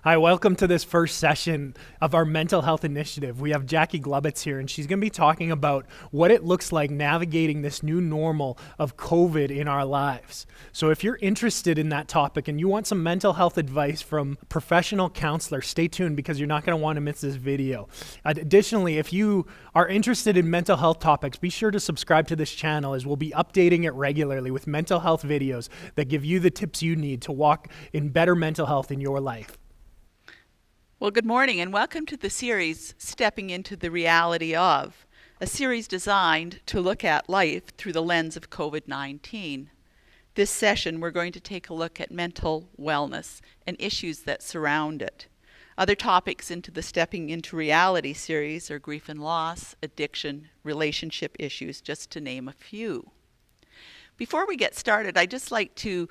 Hi, welcome to this first session of our mental health initiative. We have Jacalyn Glaubtiz here, and she's going to be talking about what it looks like navigating this new normal of COVID in our lives. So if you're interested in that topic and you want some mental health advice from a professional counselor, stay tuned because you're not going to want to miss this video. Additionally, if you are interested in mental health topics, be sure to subscribe to this channel as we'll be updating it regularly with mental health videos that give you the tips you need to walk in better mental health in your life. Well, good morning and welcome to the series, Stepping into the Reality of, a series designed to look at life through the lens of COVID-19. This session, we're going to take a look at mental wellness and issues that surround it. Other topics into the Stepping into Reality series are grief and loss, addiction, relationship issues, just to name a few. Before we get started, I'd just like to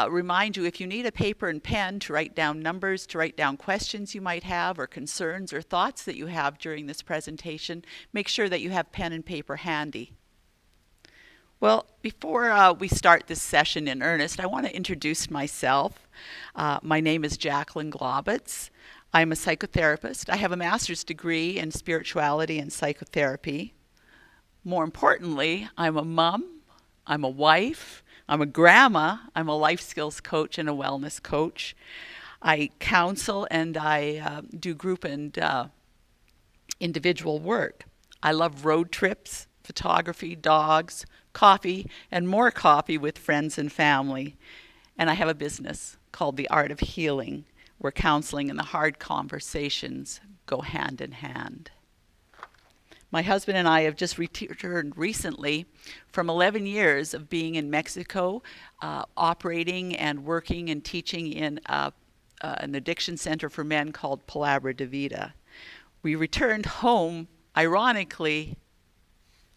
remind you, if you need a paper and pen to write down numbers, to write down questions you might have, or concerns or thoughts that you have during this presentation, make sure that you have pen and paper handy. Well, before we start this session in earnest, I want to introduce myself. My name is Jacalyn Glaubtiz. I'm a psychotherapist. I have a master's degree in spirituality and psychotherapy. More importantly, I'm a mom. I'm a wife, I'm a grandma, I'm a life skills coach and a wellness coach. I counsel and I do group and individual work. I love road trips, photography, dogs, coffee, and more coffee with friends and family. And I have a business called The Art of Healing, where counseling and the hard conversations go hand in hand. My husband and I have just returned recently from 11 years of being in Mexico, operating and working and teaching in an addiction center for men called Palabra de Vida. We returned home, ironically,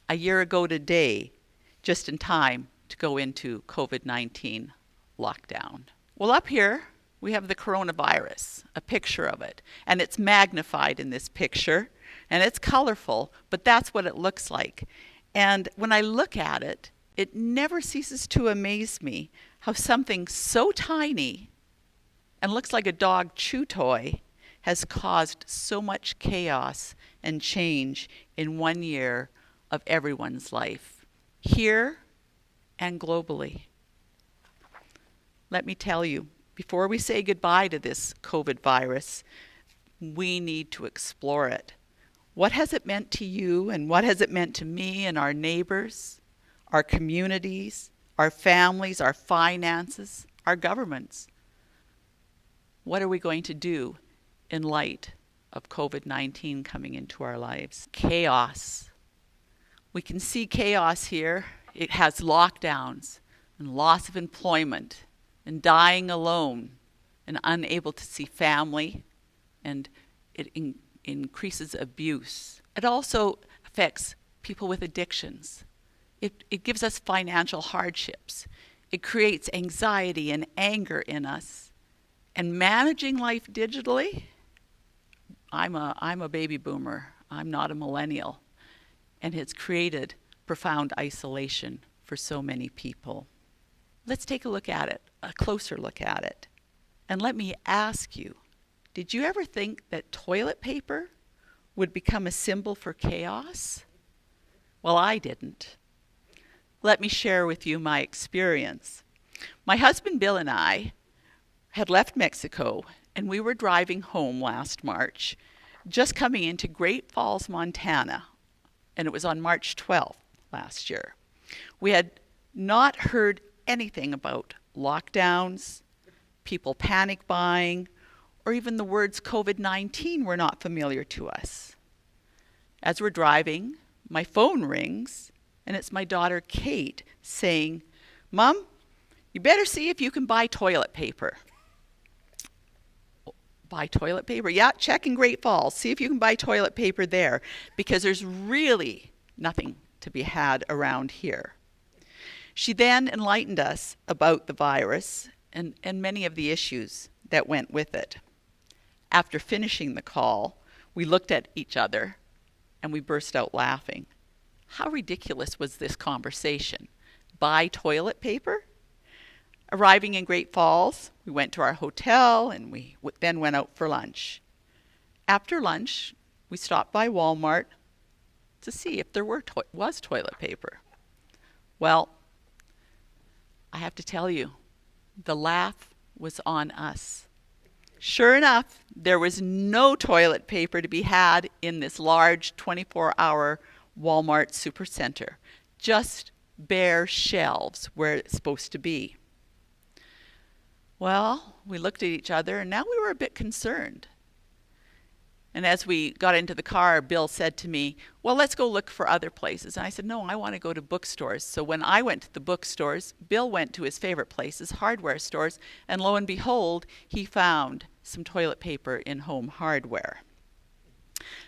a year ago today, just in time to go into COVID-19 lockdown. Well, up here, we have the coronavirus, a picture of it, and it's magnified in this picture. And it's colorful, but that's what it looks like. And when I look at it, it never ceases to amaze me how something so tiny and looks like a dog chew toy has caused so much chaos and change in 1 year of everyone's life, here and globally. Let me tell you, before we say goodbye to this COVID virus, we need to explore it. What has it meant to you, and what has it meant to me and our neighbors, our communities, our families, our finances, our governments? What are we going to do in light of COVID-19 coming into our lives? Chaos. We can see chaos here. It has lockdowns and loss of employment and dying alone and unable to see family, and it increases abuse. It also affects people with addictions. It gives us financial hardships. It creates anxiety and anger in us. And managing life digitally, I'm a baby boomer. I'm not a millennial. And it's created profound isolation for so many people. Let's take a look at it, a closer look at it. And let me ask you, did you ever think that toilet paper would become a symbol for chaos? Well, I didn't. Let me share with you my experience. My husband Bill and I had left Mexico, and we were driving home last March, just coming into Great Falls, Montana, and it was on March 12th last year. We had not heard anything about lockdowns, people panic buying, or even the words COVID-19 were not familiar to us. As we're driving, my phone rings, and it's my daughter Kate saying, "Mom, you better see if you can buy toilet paper." Buy toilet paper? Yeah, check in Great Falls. See if you can buy toilet paper there, because there's really nothing to be had around here. She then enlightened us about the virus and many of the issues that went with it. After finishing the call, we looked at each other and we burst out laughing. How ridiculous was this conversation? Buy toilet paper? Arriving in Great Falls, we went to our hotel and we then went out for lunch. After lunch, we stopped by Walmart to see if there was toilet paper. Well, I have to tell you, the laugh was on us. Sure enough, there was no toilet paper to be had in this large 24-hour Walmart supercenter. Just bare shelves where it's supposed to be. Well, we looked at each other and now we were a bit concerned. And as we got into the car, Bill said to me, well, let's go look for other places. And I said, no, I want to go to bookstores. So when I went to the bookstores, Bill went to his favorite places, hardware stores, and lo and behold, he found some toilet paper in Home Hardware.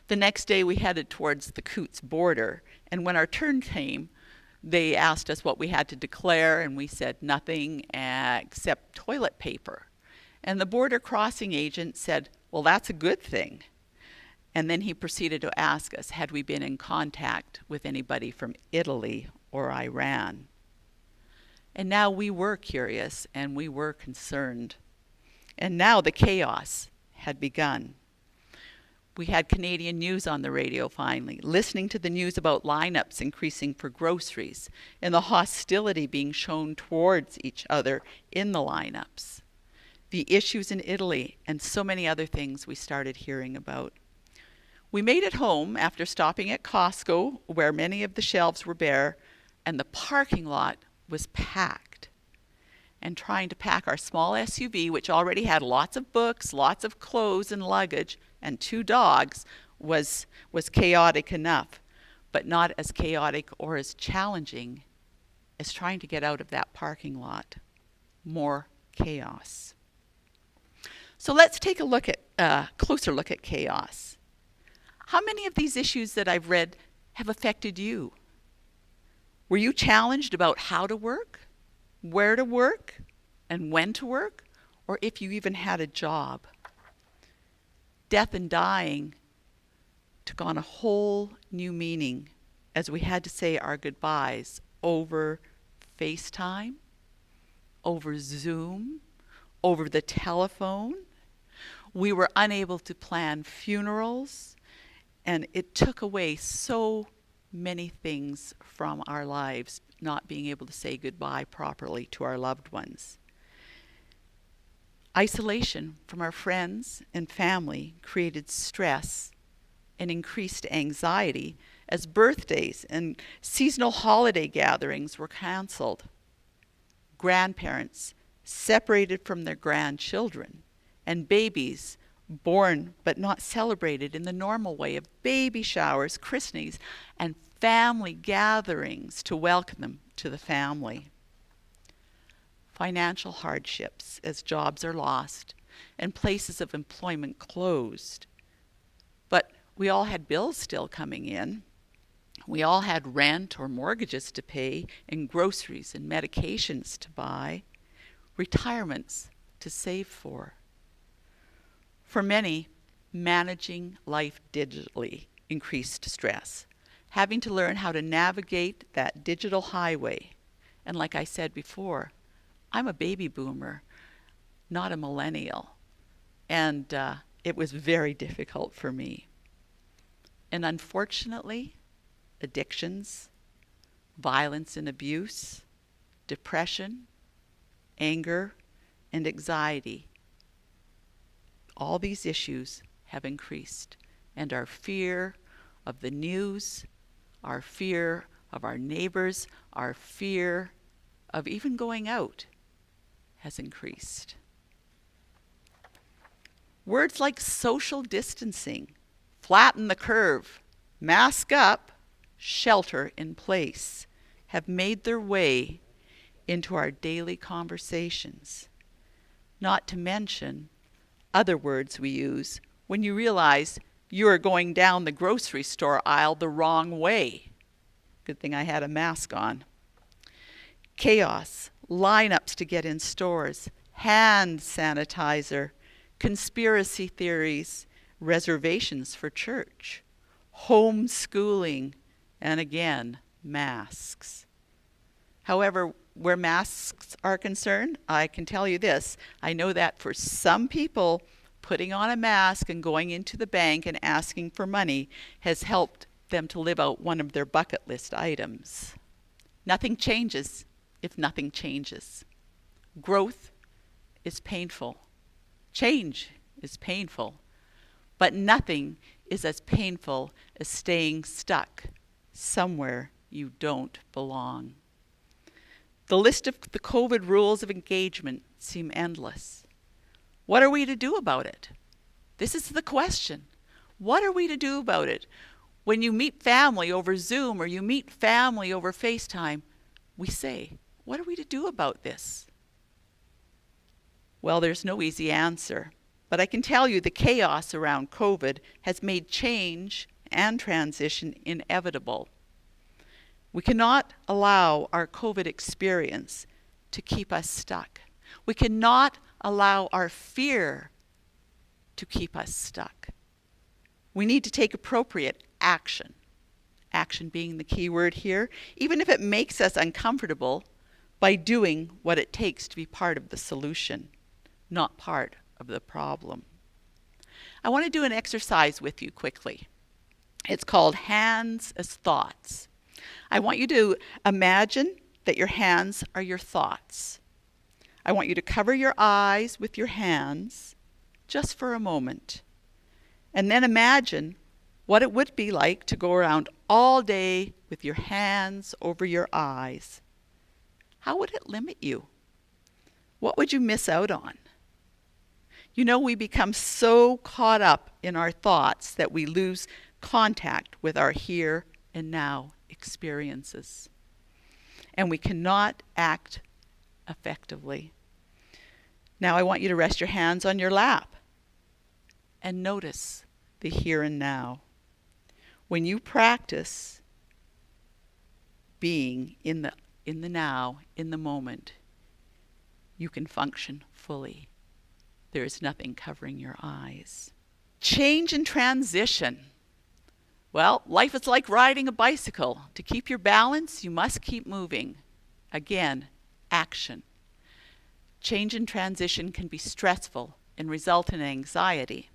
The next day we headed towards the Coots border, and when our turn came, they asked us what we had to declare, and we said nothing except toilet paper. And the border crossing agent said, well, that's a good thing. And then he proceeded to ask us, had we been in contact with anybody from Italy or Iran? And now we were curious and we were concerned. And now the chaos had begun. We had Canadian news on the radio finally, listening to the news about lineups increasing for groceries and the hostility being shown towards each other in the lineups. The issues in Italy and so many other things we started hearing about. We made it home after stopping at Costco, where many of the shelves were bare, and the parking lot was packed. And trying to pack our small SUV, which already had lots of books, lots of clothes and luggage, and 2 dogs, was chaotic enough, but not as chaotic or as challenging as trying to get out of that parking lot. More chaos. So let's take a closer look at chaos. How many of these issues that I've read have affected you? Were you challenged about how to work, where to work, and when to work, or if you even had a job? Death and dying took on a whole new meaning as we had to say our goodbyes over FaceTime, over Zoom, over the telephone. We were unable to plan funerals. And it took away so many things from our lives, not being able to say goodbye properly to our loved ones. Isolation from our friends and family created stress and increased anxiety as birthdays and seasonal holiday gatherings were canceled. Grandparents separated from their grandchildren, and babies born but not celebrated in the normal way of baby showers, christenings, and family gatherings to welcome them to the family. Financial hardships as jobs are lost and places of employment closed. But we all had bills still coming in. We all had rent or mortgages to pay and groceries and medications to buy, retirements to save for. For many, managing life digitally increased stress, having to learn how to navigate that digital highway. And like I said before, I'm a baby boomer, not a millennial. And it was very difficult for me. And unfortunately, addictions, violence and abuse, depression, anger, and anxiety, all these issues have increased, and our fear of the news, our fear of our neighbors, our fear of even going out has increased. Words like social distancing, flatten the curve, mask up, shelter in place have made their way into our daily conversations. Not to mention other words we use when you realize you are going down the grocery store aisle the wrong way. Good thing I had a mask on. Chaos, lineups to get in stores, hand sanitizer, conspiracy theories, reservations for church, homeschooling, and again, masks. However, where masks are concerned, I can tell you this. I know that for some people, putting on a mask and going into the bank and asking for money has helped them to live out one of their bucket list items. Nothing changes if nothing changes. Growth is painful. Change is painful. But nothing is as painful as staying stuck somewhere you don't belong. The list of the COVID rules of engagement seem endless. What are we to do about it? This is the question. What are we to do about it? When you meet family over Zoom or you meet family over FaceTime, we say, what are we to do about this? Well, there's no easy answer, but I can tell you the chaos around COVID has made change and transition inevitable. We cannot allow our COVID experience to keep us stuck. We cannot allow our fear to keep us stuck. We need to take appropriate action. Action being the key word here, even if it makes us uncomfortable, by doing what it takes to be part of the solution, not part of the problem. I want to do an exercise with you quickly. It's called Hands as Thoughts. I want you to imagine that your hands are your thoughts. I want you to cover your eyes with your hands just for a moment. And then imagine what it would be like to go around all day with your hands over your eyes. How would it limit you? What would you miss out on? You know, we become so caught up in our thoughts that we lose contact with our here and now experiences. And we cannot act effectively. Now I want you to rest your hands on your lap and notice the here and now. When you practice being in the now, in the moment, you can function fully. There is nothing covering your eyes. Change and transition. Well, life is like riding a bicycle. To keep your balance, you must keep moving. Again, action. Change and transition can be stressful and result in anxiety.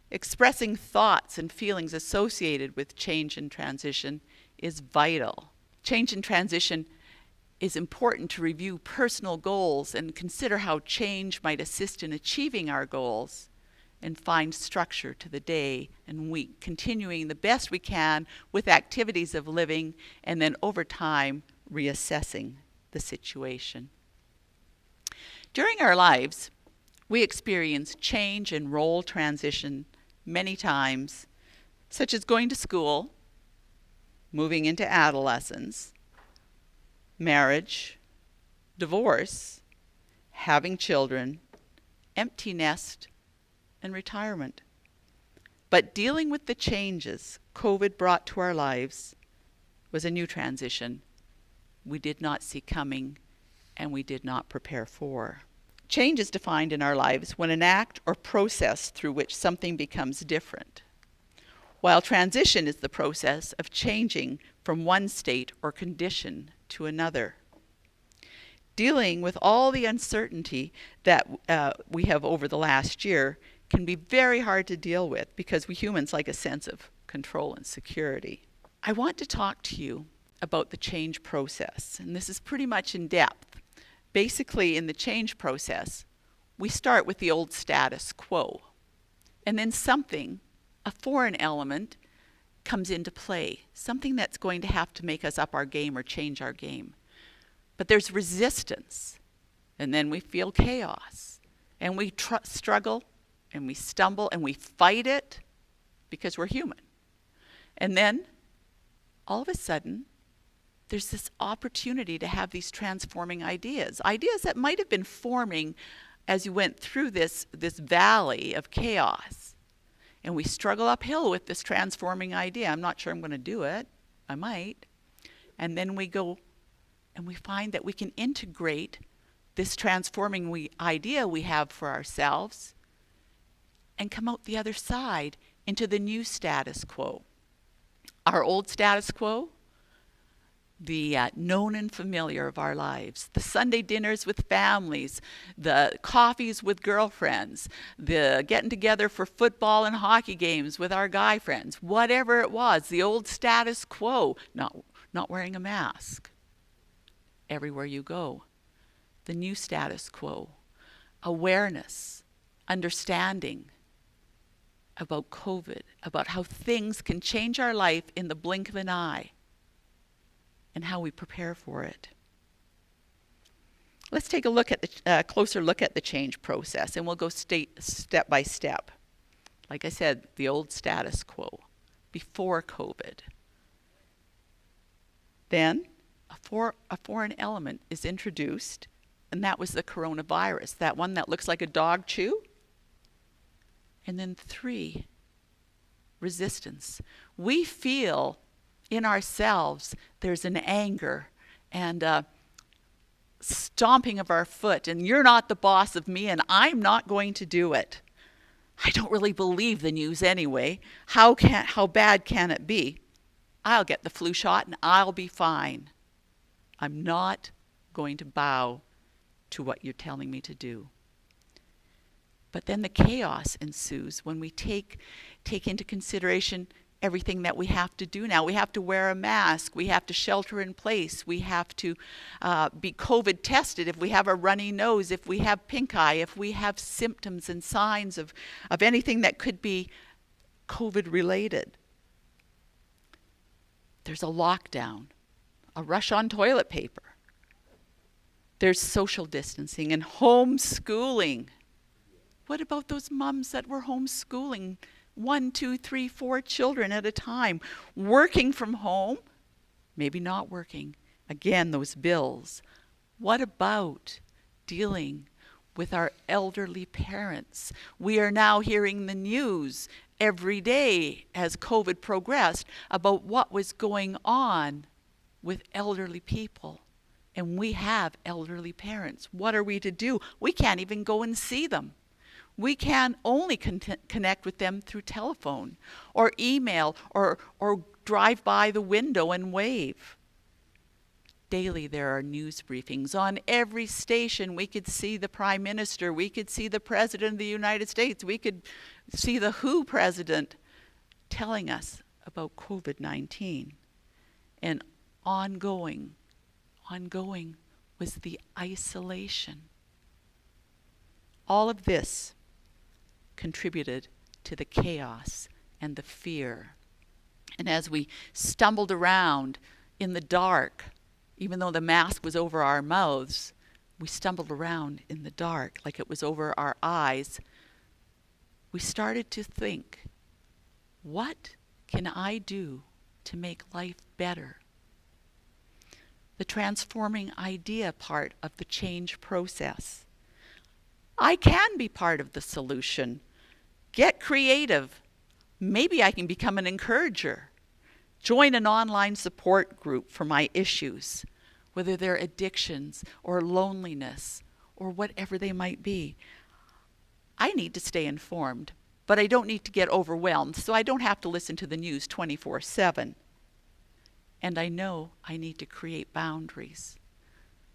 Expressing thoughts and feelings associated with change and transition is vital. Change and transition is important to review personal goals and consider how change might assist in achieving our goals, and find structure to the day and week, continuing the best we can with activities of living, and then over time reassessing the situation. During our lives, we experience change and role transition many times, such as going to school, moving into adolescence, marriage, divorce, having children, empty nest, and retirement. But dealing with the changes COVID brought to our lives was a new transition we did not see coming and we did not prepare for. Change is defined in our lives when an act or process through which something becomes different, while transition is the process of changing from one state or condition to another. Dealing with all the uncertainty that we have over the last year can be very hard to deal with because we humans like a sense of control and security. I want to talk to you about the change process, and this is pretty much in depth. Basically, in the change process, we start with the old status quo, and then something, a foreign element, comes into play, something that's going to have to make us up our game or change our game. But there's resistance, and then we feel chaos, and we struggle, and we stumble, and we fight it because we're human. And then, all of a sudden, there's this opportunity to have these transforming ideas that might have been forming as you went through this valley of chaos. And we struggle uphill with this transforming idea. I'm not sure I'm going to do it. I might. And then we go and we find that we can integrate this transforming idea we have for ourselves and come out the other side into the new status quo. Our old status quo the known and familiar of our lives, the Sunday dinners with families, the coffees with girlfriends, the getting together for football and hockey games with our guy friends, whatever it was, the old status quo, not wearing a mask everywhere you go, the new status quo, awareness, understanding about COVID, about how things can change our life in the blink of an eye, and how we prepare for it. Let's take a look at the closer look at the change process, and we'll go step by step. Like I said, the old status quo before COVID. Then a foreign element is introduced, and that was the coronavirus, that one that looks like a dog chew. And then 3, resistance. We feel in ourselves there's an anger and a stomping of our foot, and you're not the boss of me, and I'm not going to do it. I don't really believe the news anyway. How bad can it be? I'll get the flu shot and I'll be fine. I'm not going to bow to what you're telling me to do. But then the chaos ensues when we take into consideration everything that we have to do now. We have to wear a mask. We have to shelter in place. We have to be COVID tested if we have a runny nose, if we have pink eye, if we have symptoms and signs of anything that could be COVID related. There's a lockdown, a rush on toilet paper. There's social distancing and homeschooling. What about those moms that were homeschooling 1, 2, 3, 4 children at a time, working from home, maybe not working? Again, those bills. What about dealing with our elderly parents? We are now hearing the news every day as COVID progressed about what was going on with elderly people. And we have elderly parents. What are we to do? We can't even go and see them. We can only connect with them through telephone or email or drive by the window and wave. Daily there are news briefings. On every station we could see the Prime Minister, we could see the President of the United States, we could see the WHO President telling us about COVID-19. And ongoing was the isolation. All of this contributed to the chaos and the fear. And as we stumbled around in the dark, even though the mask was over our mouths, we stumbled around in the dark like it was over our eyes. We started to think, what can I do to make life better? The transforming idea part of the change process. I can be part of the solution. Get creative. Maybe I can become an encourager. Join an online support group for my issues, whether they're addictions or loneliness or whatever they might be. I need to stay informed, but I don't need to get overwhelmed, so I don't have to listen to the news 24/7. And I know I need to create boundaries,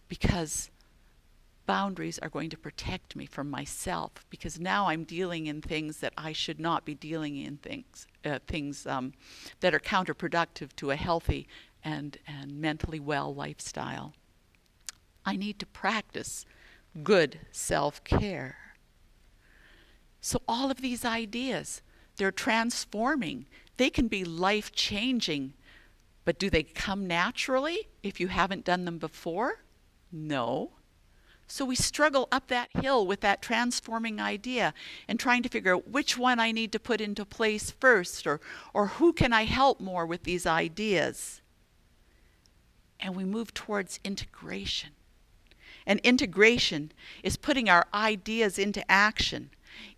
because boundaries are going to protect me from myself, because now I'm dealing in things that I should not be dealing in, things that are counterproductive to a healthy and mentally well lifestyle. I need to practice good self-care. So all of these ideas, they're transforming. They can be life-changing, but do they come naturally if you haven't done them before? No. So we struggle up that hill with that transforming idea and trying to figure out which one I need to put into place first, or who can I help more with these ideas. And we move towards integration. And integration is putting our ideas into action.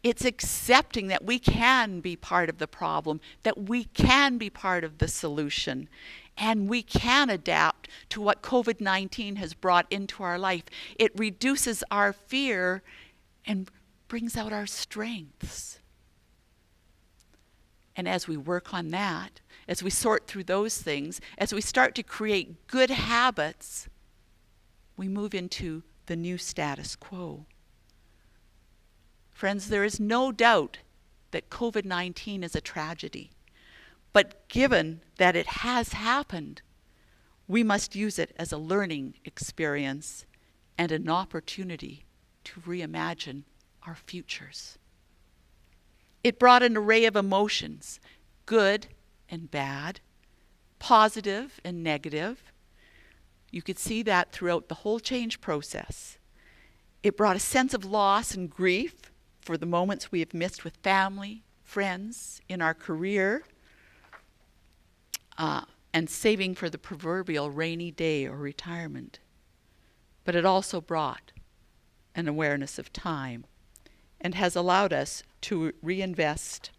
It's accepting that we can be part of the problem, that we can be part of the solution, and we can adapt to what COVID-19 has brought into our life. It reduces our fear and brings out our strengths. And as we work on that, as we sort through those things, as we start to create good habits, we move into the new status quo. Friends, there is no doubt that COVID-19 is a tragedy. But given that it has happened, we must use it as a learning experience and an opportunity to reimagine our futures. It brought an array of emotions, good and bad, positive and negative. You could see that throughout the whole change process. It brought a sense of loss and grief for the moments we have missed with family, friends, in our career, and saving for the proverbial rainy day or retirement. But it also brought an awareness of time and has allowed us to reinvest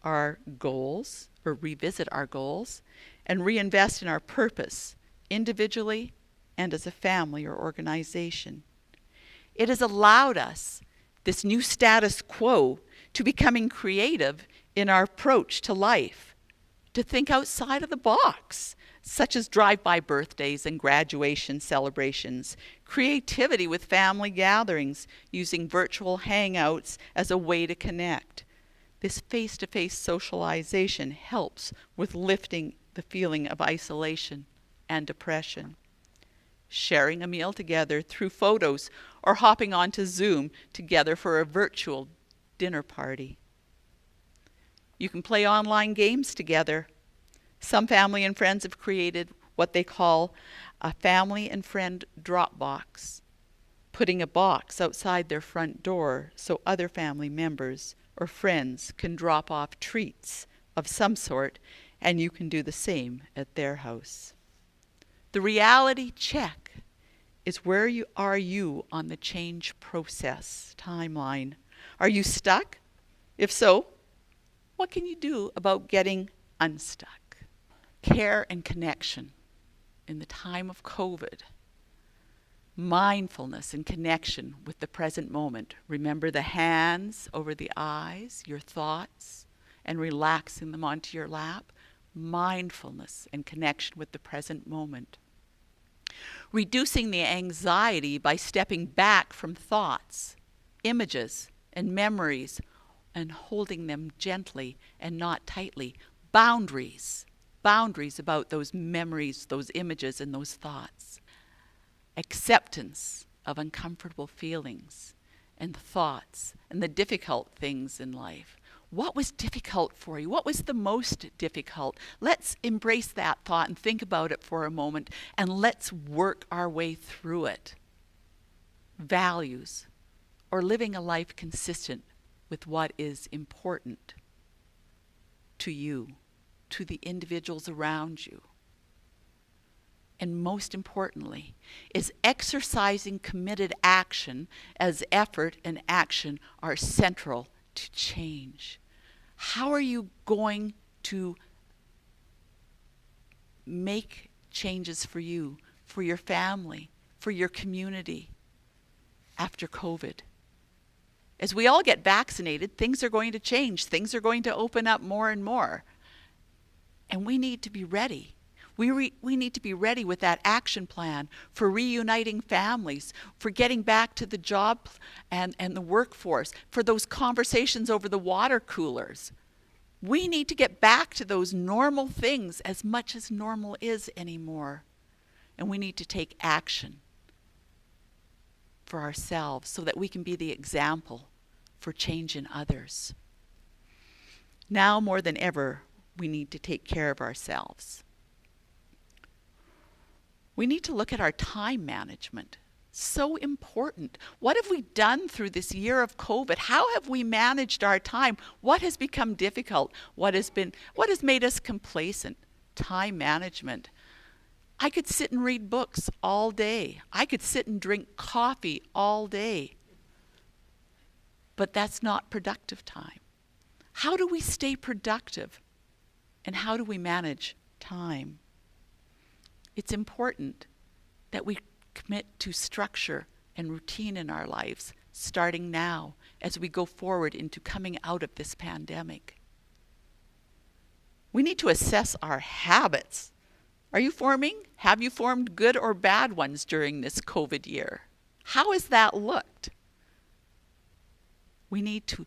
our goals, or revisit our goals, and reinvest in our purpose, individually and as a family or organization. It has allowed us, this new status quo, to becoming creative in our approach to life, to think outside of the box, such as drive-by birthdays and graduation celebrations, creativity with family gatherings, using virtual hangouts as a way to connect. This face-to-face socialization helps with lifting the feeling of isolation and depression. Sharing a meal together through photos or hopping onto Zoom together for a virtual dinner party. You can play online games together. Some family and friends have created what they call a family and friend drop box, putting a box outside their front door so other family members or friends can drop off treats of some sort, and you can do the same at their house. The reality check is, where are you on the change process timeline? Are you stuck? If so, what can you do about getting unstuck? Care and connection in the time of COVID. Mindfulness and connection with the present moment. Remember the hands over the eyes, your thoughts, and relaxing them onto your lap. Mindfulness and connection with the present moment. Reducing the anxiety by stepping back from thoughts, images, and memories, and holding them gently and not tightly. Boundaries about those memories, those images, and those thoughts. Acceptance of uncomfortable feelings and thoughts and the difficult things in life. What was difficult for you? What was the most difficult? Let's embrace that thought and think about it for a moment, and let's work our way through it. Values, or living a life consistent with what is important to you, to the individuals around you. And most importantly, is exercising committed action, as effort and action are central to change. How are you going to make changes for you, for your family, for your community after COVID? As we all get vaccinated, things are going to change. Things are going to open up more and more. And we need to be ready. We need to be ready with that action plan for reuniting families, for getting back to the job and the workforce, for those conversations over the water coolers. We need to get back to those normal things, as much as normal is anymore. And we need to take action for ourselves so that we can be the example for change in others. Now more than ever, we need to take care of ourselves. We need to look at our time management. So important. What have we done through this year of COVID? How have we managed our time? What has become difficult? What has made us complacent? Time management. I could sit and read books all day. I could sit and drink coffee all day. But that's not productive time. How do we stay productive? And how do we manage time? It's important that we commit to structure and routine in our lives, starting now as we go forward into coming out of this pandemic. We need to assess our habits. Have you formed good or bad ones during this COVID year? How has that looked? We need to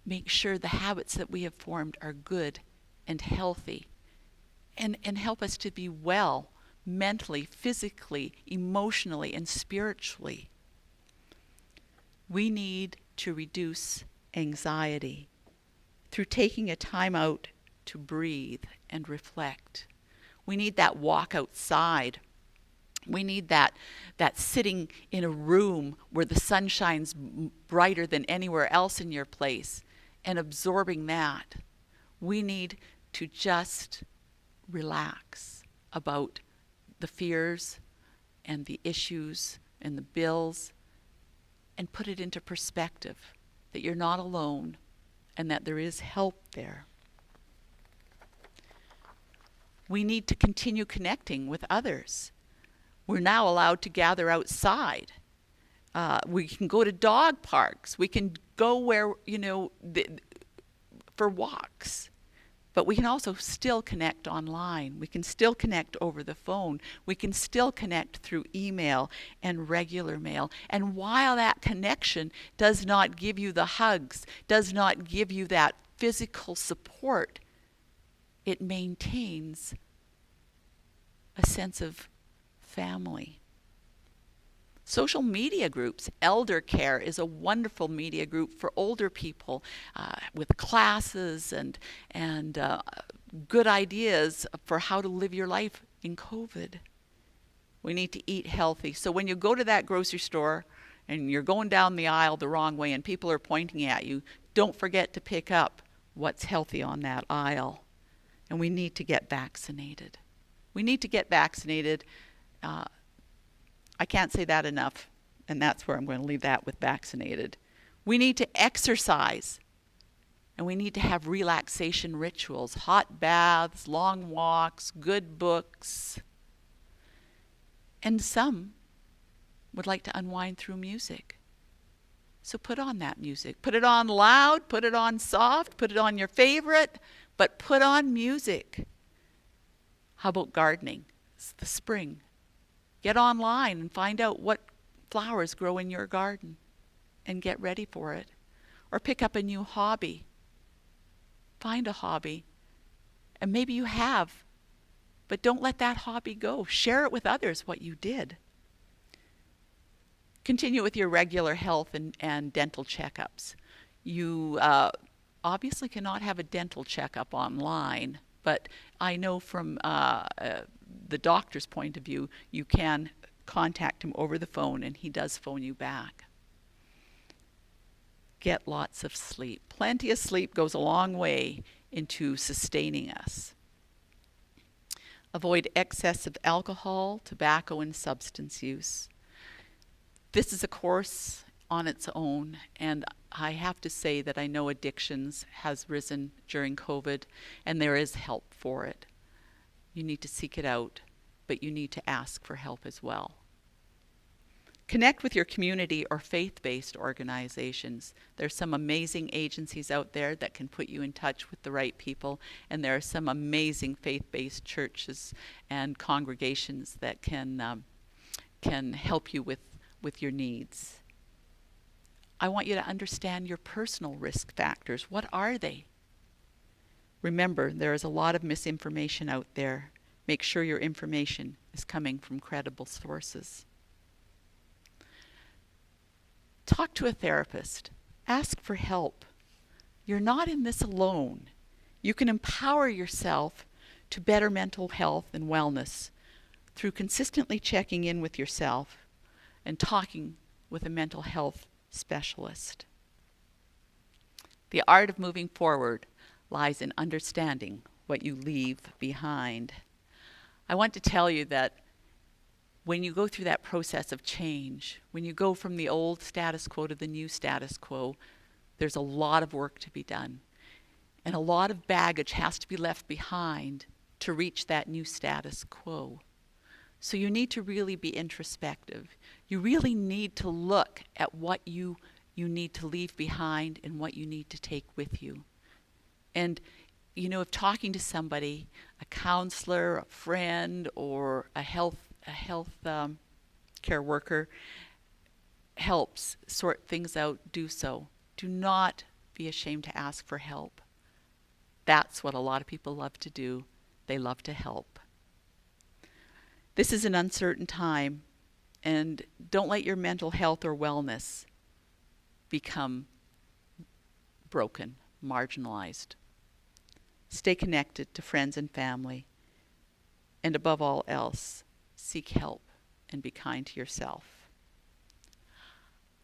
make sure the habits that we have formed are good and healthy and help us to be well mentally, physically, emotionally, and spiritually. We need to reduce anxiety through taking a time out to breathe and reflect. We need that walk outside. We need that sitting in a room where the sun shines brighter than anywhere else in your place and absorbing that. We need to just relax about the fears and the issues and the bills and put it into perspective that you're not alone and that there is help there. We need to continue connecting with others. We're now allowed to gather outside. We can go to dog parks. We can go where, for walks. But we can also still connect online. We can still connect over the phone. We can still connect through email and regular mail. And while that connection does not give you the hugs, does not give you that physical support, it maintains a sense of family. Social media groups. Elder Care is a wonderful media group for older people with classes and good ideas for how to live your life in COVID. We need to eat healthy. So when you go to that grocery store and you're going down the aisle the wrong way and people are pointing at you, don't forget to pick up what's healthy on that aisle. And we need to get vaccinated. We need to get vaccinated. I can't say that enough, and that's where I'm going to leave that with vaccinated. We need to exercise, and we need to have relaxation rituals, hot baths, long walks, good books. And some would like to unwind through music. So put on that music. Put it on loud, put it on soft, put it on your favorite, but put on music. How about gardening? It's the spring. Get online and find out what flowers grow in your garden and get ready for it. Or pick up a new hobby. Find a hobby. And maybe you have, but don't let that hobby go. Share it with others what you did. Continue with your regular health and dental checkups. You obviously cannot have a dental checkup online, but I know from the doctor's point of view, you can contact him over the phone and he does phone you back. Get lots of sleep. Plenty of sleep goes a long way into sustaining us. Avoid excess of alcohol, tobacco, and substance use. This is a course on its own, and I have to say that I know addictions has risen during COVID, and there is help for it. You need to seek it out, but you need to ask for help as well. Connect with your community or faith-based organizations. There's some amazing agencies out there that can put you in touch with the right people, and there are some amazing faith-based churches and congregations that can help you with your needs. I want you to understand your personal risk factors. What are they? Remember, there is a lot of misinformation out there. Make sure your information is coming from credible sources. Talk to a therapist. Ask for help. You're not in this alone. You can empower yourself to better mental health and wellness through consistently checking in with yourself and talking with a mental health specialist. The art of moving forward lies in understanding what you leave behind. I want to tell you that when you go through that process of change, when you go from the old status quo to the new status quo, there's a lot of work to be done. And a lot of baggage has to be left behind to reach that new status quo. So you need to really be introspective. You really need to look at what you need to leave behind and what you need to take with you. And if talking to somebody, a counselor, a friend, or a health care worker helps sort things out, do so. Do not be ashamed to ask for help. That's what a lot of people love to do. They love to help. This is an uncertain time, and don't let your mental health or wellness become broken, marginalized. Stay connected to friends and family, and above all else, seek help and be kind to yourself.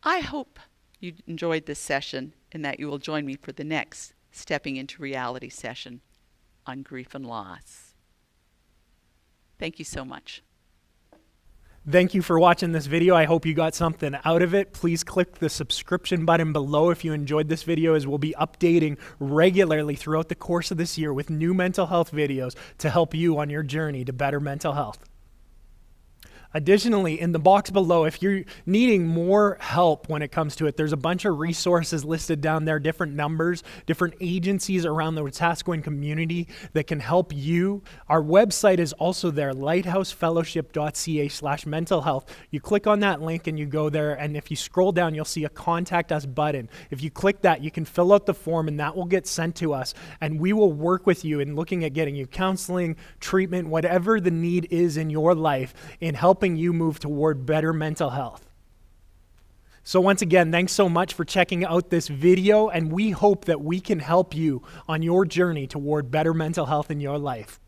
I hope you enjoyed this session and that you will join me for the next Stepping into Reality session on grief and loss. Thank you so much. Thank you for watching this video. I hope you got something out of it. Please click the subscription button below if you enjoyed this video, as we'll be updating regularly throughout the course of this year with new mental health videos to help you on your journey to better mental health. Additionally, in the box below, if you're needing more help when it comes to it, there's a bunch of resources listed down there, different numbers, different agencies around the Wetaskiwin community that can help you. Our website is also there, lighthousefellowship.ca/mental health. You click on that link and you go there, and if you scroll down, you'll see a Contact Us button. If you click that, you can fill out the form and that will get sent to us, and we will work with you in looking at getting you counseling, treatment, whatever the need is in your life in helping you move toward better mental health. So once again, thanks so much for checking out this video, and we hope that we can help you on your journey toward better mental health in your life.